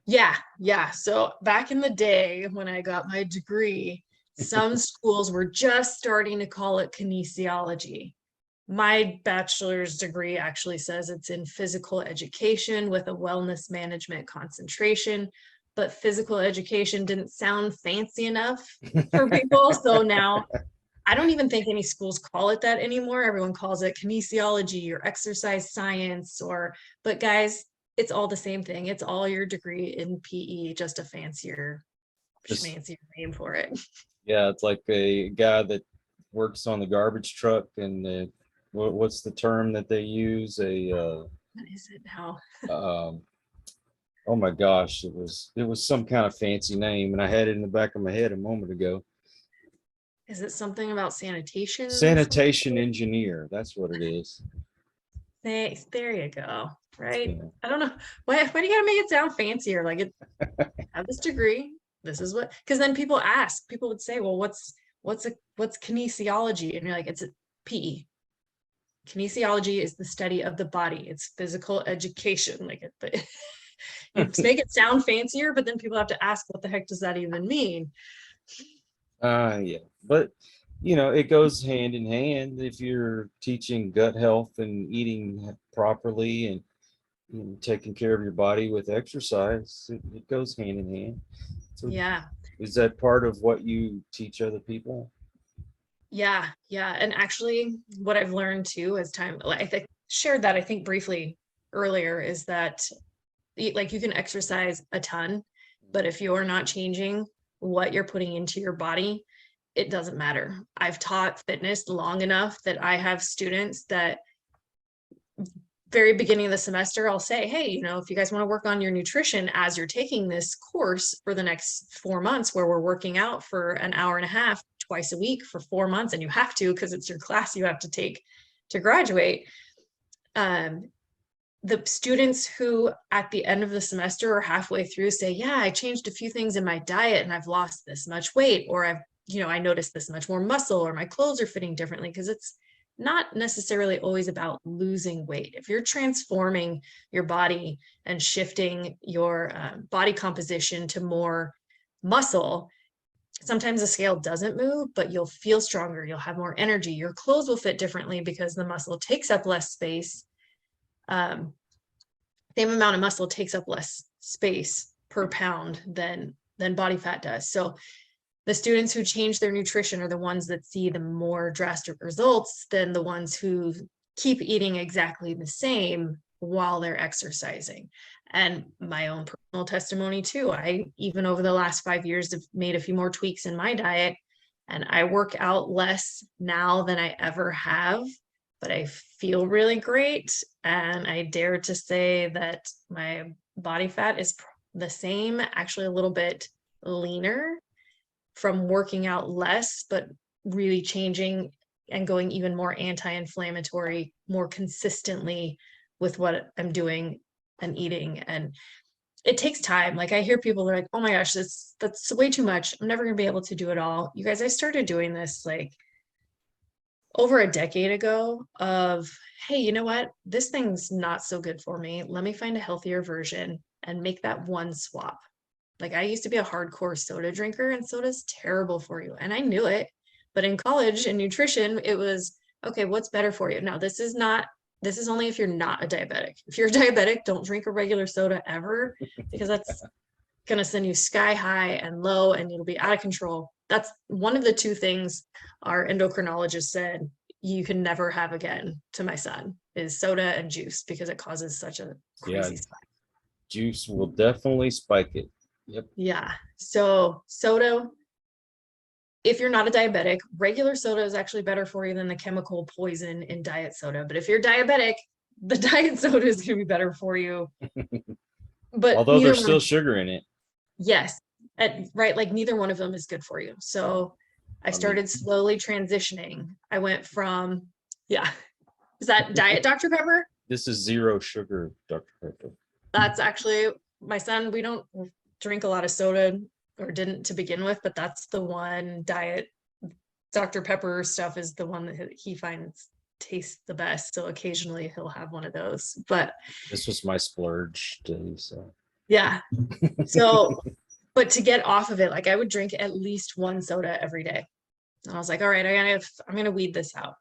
Yeah. So back in the day when I got my degree, some schools were just starting to call it kinesiology. My bachelor's degree actually says it's in physical education with a wellness management concentration, but physical education didn't sound fancy enough for people. So now I don't even think any schools call it that anymore. Everyone calls it kinesiology or exercise science, but guys, it's all the same thing. It's all your degree in PE, just a fancier name for it. Yeah, it's like a guy that works on the garbage truck, and what's the term that they use? What is it now? Um, oh my gosh, it was some kind of fancy name, and I had it in the back of my head a moment ago. Is it something about sanitation? Sanitation engineer, that's what it is. Thanks. There you go. Right. Yeah. I don't know. Why do you gotta make it sound fancier? Like I have this degree. This is what, because then people would say, well, what's kinesiology? And you're like, it's a PE. Kinesiology is the study of the body. It's physical education. Like it, but you make it sound fancier, but then people have to ask, what the heck does that even mean? Yeah, but it goes hand in hand. If you're teaching gut health and eating properly and taking care of your body with exercise, it goes hand in hand. So Yeah. is that part of what you teach other people? Yeah. And actually what I've learned too as time, like I shared that I think briefly earlier, is that like you can exercise a ton, but if you're not changing what you're putting into your body, it doesn't matter. I've taught fitness long enough that I have students that very beginning of the semester, I'll say, hey, if you guys want to work on your nutrition as you're taking this course for the next 4 months, where we're working out for an hour and a half twice a week for 4 months, and you have to, because it's your class you have to take to graduate. The students who at the end of the semester or halfway through say, yeah, I changed a few things in my diet and I've lost this much weight, or I noticed this much more muscle, or my clothes are fitting differently, because it's not necessarily always about losing weight. If you're transforming your body and shifting your body composition to more muscle, sometimes the scale doesn't move, but you'll feel stronger. You'll have more energy. Your clothes will fit differently because the muscle takes up less space. Same amount of muscle takes up less space per pound than body fat does. So the students who change their nutrition are the ones that see the more drastic results than the ones who keep eating exactly the same while they're exercising. And my own personal testimony too, I even over the last 5 years have made a few more tweaks in my diet, and I work out less now than I ever have, but I feel really great. And I dare to say that my body fat is the same, actually a little bit leaner from working out less, but really changing and going even more anti-inflammatory more consistently with what I'm doing and eating. And it takes time. Like I hear people are like, oh my gosh, that's way too much. I'm never gonna be able to do it all. You guys, I started doing this like over a decade ago of, hey, you know what? This thing's not so good for me. Let me find a healthier version and make that one swap. Like I used to be a hardcore soda drinker, and soda's terrible for you. And I knew it. But in college in nutrition, it was, okay, what's better for you? Now, this is only if you're not a diabetic. If you're a diabetic, don't drink a regular soda ever, because that's going to send you sky high and low and you'll be out of control. That's one of the two things our endocrinologist said you can never have again to my son is soda and juice, because it causes such a crazy spike. Juice will definitely spike it. Yep. Yeah. So soda, if you're not a diabetic, regular soda is actually better for you than the chemical poison in diet soda. But if you're diabetic, the diet soda is going to be better for you. But although there's still sugar in it. Yes. Right. Like neither one of them is good for you. So I started slowly transitioning. I went from, is that diet Dr. Pepper? This is zero sugar Dr. Pepper. That's actually my son. We don't drink a lot of soda, or didn't to begin with, but that's the one diet Dr. Pepper stuff is the one that he finds tastes the best. So occasionally he'll have one of those, but this was my splurge day. So yeah. So, but to get off of it, like I would drink at least one soda every day. And I was like, all right, I'm going to weed this out.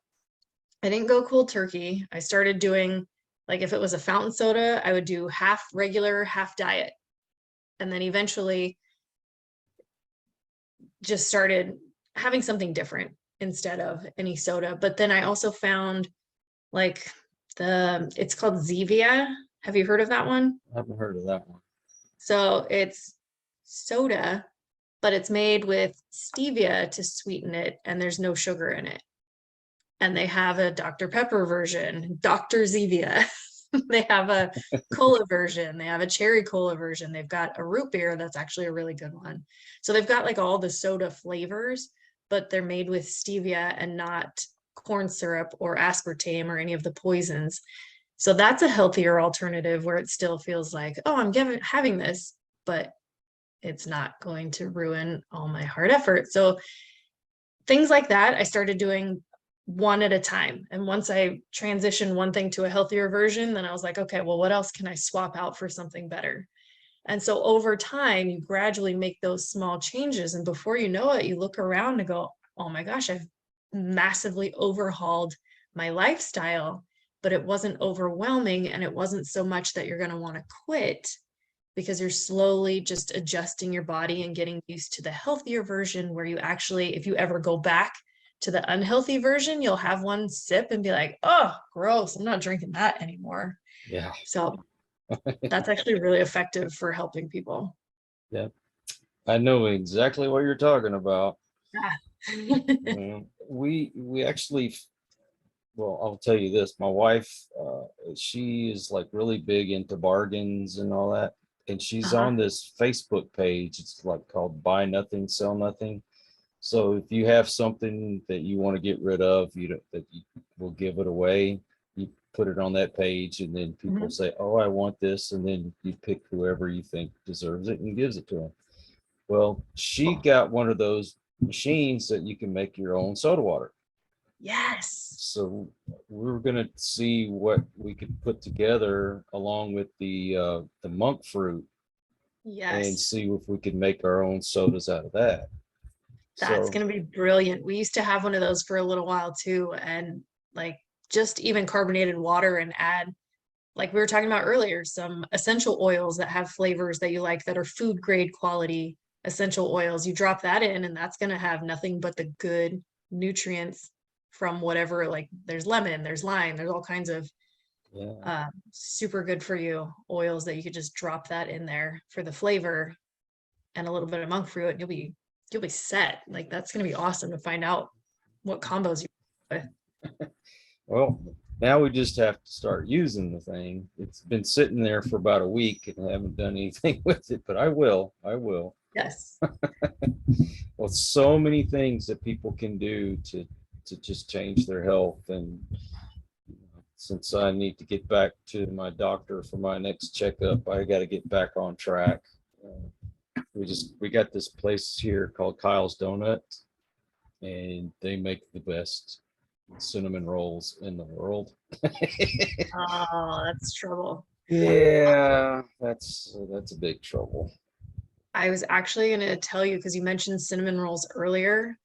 I didn't go cold turkey. I started doing, like, if it was a fountain soda, I would do half regular, half diet. And then eventually just started having something different instead of any soda. But then I also found like it's called Zevia. Have you heard of that one? I haven't heard of that one. So it's soda, but it's made with stevia to sweeten it, and there's no sugar in it. And they have a Dr. Pepper version, Dr. Zevia. They have a cola version. They have a cherry cola version. They've got a root beer that's actually a really good one. So they've got like all the soda flavors, but they're made with stevia and not corn syrup or aspartame or any of the poisons. So that's a healthier alternative where it still feels like, oh, I'm having this, but it's not going to ruin all my hard effort. So things like that, I started doing one at a time. And once I transitioned one thing to a healthier version, then I was like, okay, well, what else can I swap out for something better? And so over time, you gradually make those small changes. And before you know it, you look around and go, oh my gosh, I've massively overhauled my lifestyle, but it wasn't overwhelming. And it wasn't so much that you're going to want to quit, because you're slowly just adjusting your body and getting used to the healthier version, where you actually, if you ever go back to the unhealthy version, you'll have one sip and be like, oh, gross, I'm not drinking that anymore. Yeah. So that's actually really effective for helping people. Yeah. I know exactly what you're talking about. Yeah. We actually, well, I'll tell you this, my wife, she is like really big into bargains and all that. And she's on this Facebook page. It's like called Buy Nothing, Sell Nothing. So if you have something that you want to get rid of, that you will give it away, you put it on that page, and then people say, oh, I want this. And then you pick whoever you think deserves it and gives it to them. Well, she got one of those machines that you can make your own soda water. Yes. So we're going to see what we could put together along with the monk fruit. Yes. And see if we could make our own sodas out of that. That's going to be brilliant. We used to have one of those for a little while too. And like just even carbonated water and add like we were talking about earlier, some essential oils that have flavors that you like that are food grade quality essential oils. You drop that in, and that's going to have nothing but the good nutrients from whatever, like there's lemon, there's lime, there's all kinds of super good for you oils that you could just drop that in there for the flavor and a little bit of monk fruit. And you'll be set. Like that's going to be awesome to find out what combos you with. Well, now we just have to start using the thing. It's been sitting there for about a week and I haven't done anything with it, but I will. Yes. Well, so many things that people can do to just change their health. And since I need to get back to my doctor for my next checkup, I got to get back on track. We got this place here called Kyle's Donuts, and they make the best cinnamon rolls in the world. Oh, that's trouble. Yeah, that's a big trouble. I was actually going to tell you, because you mentioned cinnamon rolls earlier,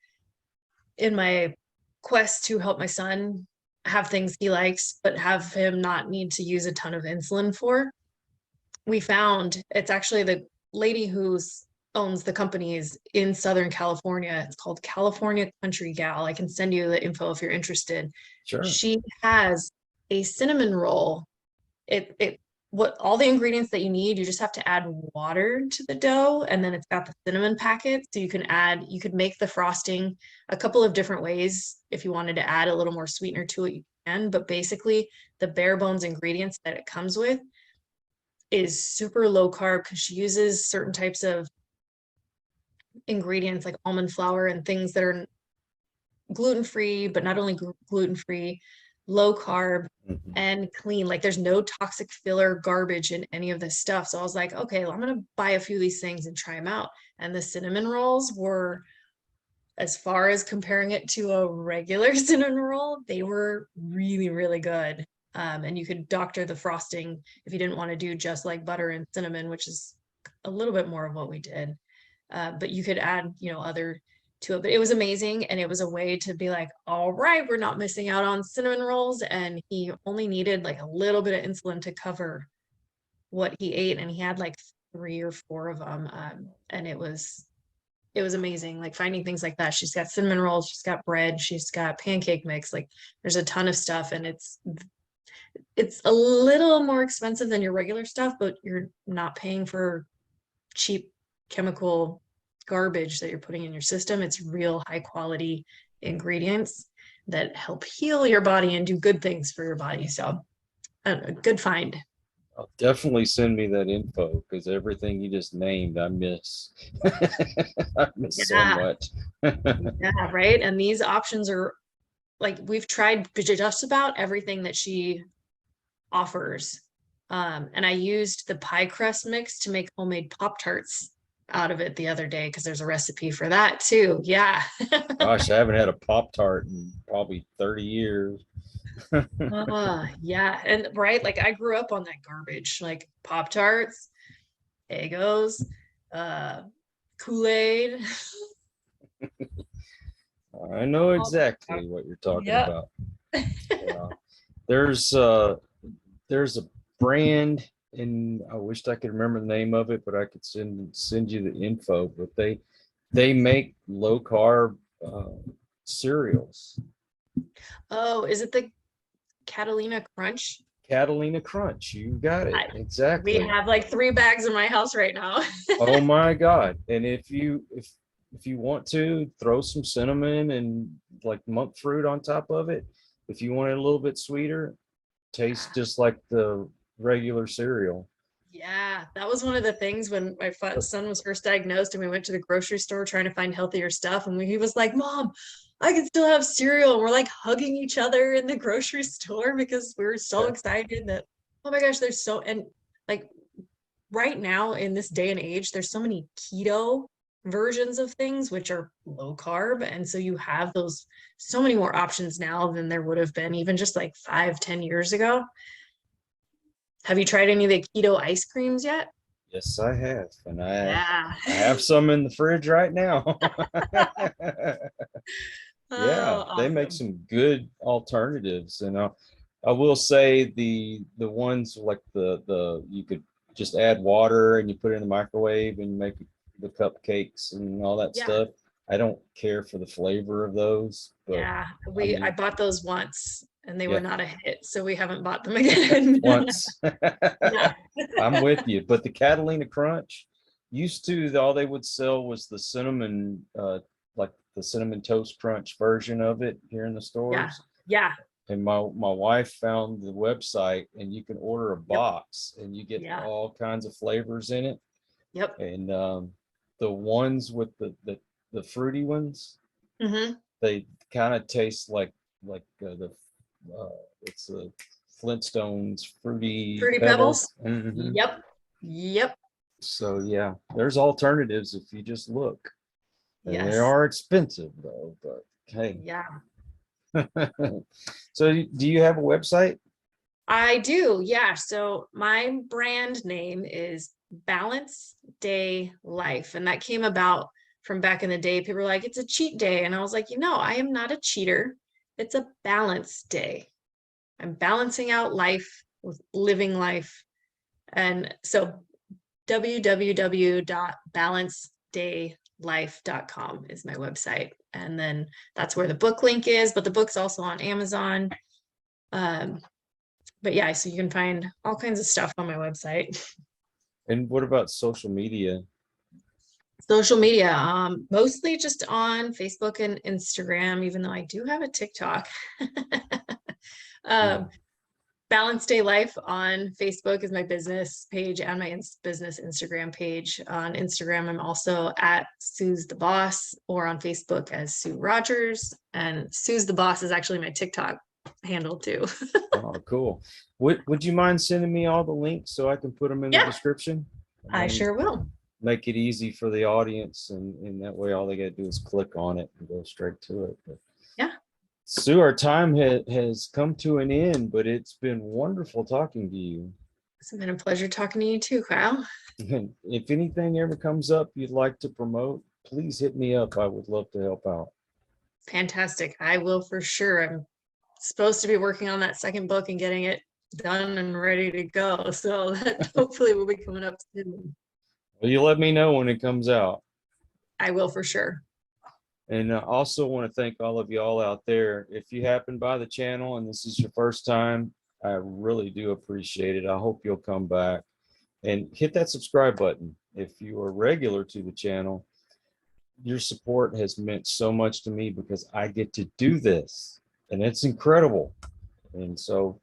in my quest to help my son have things he likes, but have him not need to use a ton of insulin for, we found it's actually the lady who owns the companies in Southern California. It's called California Country Gal. I can send you the info if you're interested. Sure. She has a cinnamon roll. What all the ingredients that you need, you just have to add water to the dough, and then it's got the cinnamon packet. So you could make the frosting a couple of different ways. If you wanted to add a little more sweetener to it, you can, but basically the bare bones ingredients that it comes with is super low carb, because she uses certain types of ingredients like almond flour and things that are gluten-free, but not only gluten-free, low carb and clean. Like there's no toxic filler garbage in any of this stuff. So I was like, okay, well, I'm going to buy a few of these things and try them out. And the cinnamon rolls were, as far as comparing it to a regular cinnamon roll, they were really, really good. And you could doctor the frosting if you didn't want to do just like butter and cinnamon, which is a little bit more of what we did. But you could add, other to it. But it was amazing. And it was a way to be like, all right, we're not missing out on cinnamon rolls. And he only needed like a little bit of insulin to cover what he ate. And he had like 3 or 4 of them. And it was amazing. Like finding things like that. She's got cinnamon rolls, she's got bread, she's got pancake mix. Like there's a ton of stuff, and it's a little more expensive than your regular stuff, but you're not paying for cheap chemical garbage that you're putting in your system. It's real high quality ingredients that help heal your body and do good things for your body. So a good find. I'll definitely send me that info, because everything you just named, I miss. I miss so much. Yeah, right. And these options are like, we've tried just about everything that she offers. And I used the pie crust mix to make homemade Pop-Tarts out of it the other day, because there's a recipe for that too. Yeah. Gosh, I haven't had a Pop-Tart in probably 30 years. Yeah. And right, like I grew up on that garbage, like Pop-Tarts, Eggos, Kool-Aid. I know exactly what you're talking about. Yeah. There's a brand, and I wished I could remember the name of it, but I could send you the info. But they make low carb cereals. Oh, is it the Catalina Crunch? Catalina Crunch, you got it. Exactly. We have like 3 bags in my house right now. Oh my God. And if you want to throw some cinnamon and like monk fruit on top of it, if you want it a little bit sweeter, tastes just like the regular cereal. Yeah, that was one of the things when my son was first diagnosed, and we went to the grocery store trying to find healthier stuff. And he was like, Mom, I can still have cereal. And we're like hugging each other in the grocery store because we were so excited that, oh my gosh, and like right now in this day and age, there's so many keto versions of things which are low carb. And so you have so many more options now than there would have been even just like 5-10 years ago. Have you tried any of the keto ice creams yet? Yes, I have. And I have some in the fridge right now. Yeah, they make some good alternatives. And I will say the ones like the you could just add water and you put it in the microwave and make the cupcakes and all that Yeah. stuff. I don't care for the flavor of those, but Yeah, I I mean, bought those once and they yeah, were not a hit, so we haven't bought them again. once. Yeah. I'm with you. But the Catalina Crunch used to, all they would sell was the cinnamon, like the cinnamon toast crunch version of it here in the Yeah. stores. Yeah. And my wife found the website and you can order a Yep. box and you get Yeah. all kinds of flavors in it. Yep. And the ones with the fruity ones, Hmm. they kind of taste like the it's the Flintstones fruity Fruity pebbles. Pebbles. Mhm. Yep. Yep. So yeah, there's alternatives if you just look. And they Yes. are expensive though, but hey. Yeah. So do you have a website? I do. Yeah. So my brand name is Balance Day Life. And that came about from back in the day. People were like, it's a cheat day. And I was like, I am not a cheater. It's a balance day. I'm balancing out life with living life. And so www.balancedaylife.com is my website. And then that's where the book link is, but the book's also on Amazon. But yeah, so you can find all kinds of stuff on my website. And what about social media? Social media, mostly just on Facebook and Instagram, even though I do have a TikTok. Balance Day Life on Facebook is my business page and my business Instagram page. On Instagram, I'm also at Sue's the Boss, or on Facebook as Sue Rogers. And Sue's the Boss is actually my TikTok handle too. Oh, cool. Would you mind sending me all the links so I can put them in the Yeah. description? I sure will. Make it easy for the audience, and that way all they got to do is click on it and go straight to it. But Yeah. Sue, our time has come to an end, but it's been wonderful talking to you. It's been a pleasure talking to you too, Kyle. And if anything ever comes up you'd like to promote, please hit me up. I would love to help out. Fantastic. I will for sure. I'm supposed to be working on that second book and getting it done and ready to go. So that hopefully will be coming up soon. Well, you let me know when it comes out. I will for sure. And I also want to thank all of y'all out there. If you happen by the channel and this is your first time, I really do appreciate it. I hope you'll come back and hit that subscribe button. If you are regular to the channel, your support has meant so much to me because I get to do this and it's incredible. And so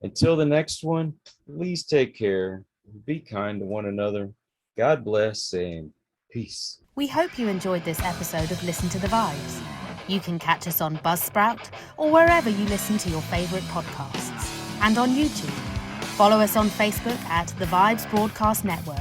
until the next one, please take care, be kind to one another. God bless and peace. We hope you enjoyed this episode of Listen to the Vibes. You can catch us on Buzzsprout or wherever you listen to your favourite podcasts, and on YouTube. Follow us on Facebook at The Vibes Broadcast Network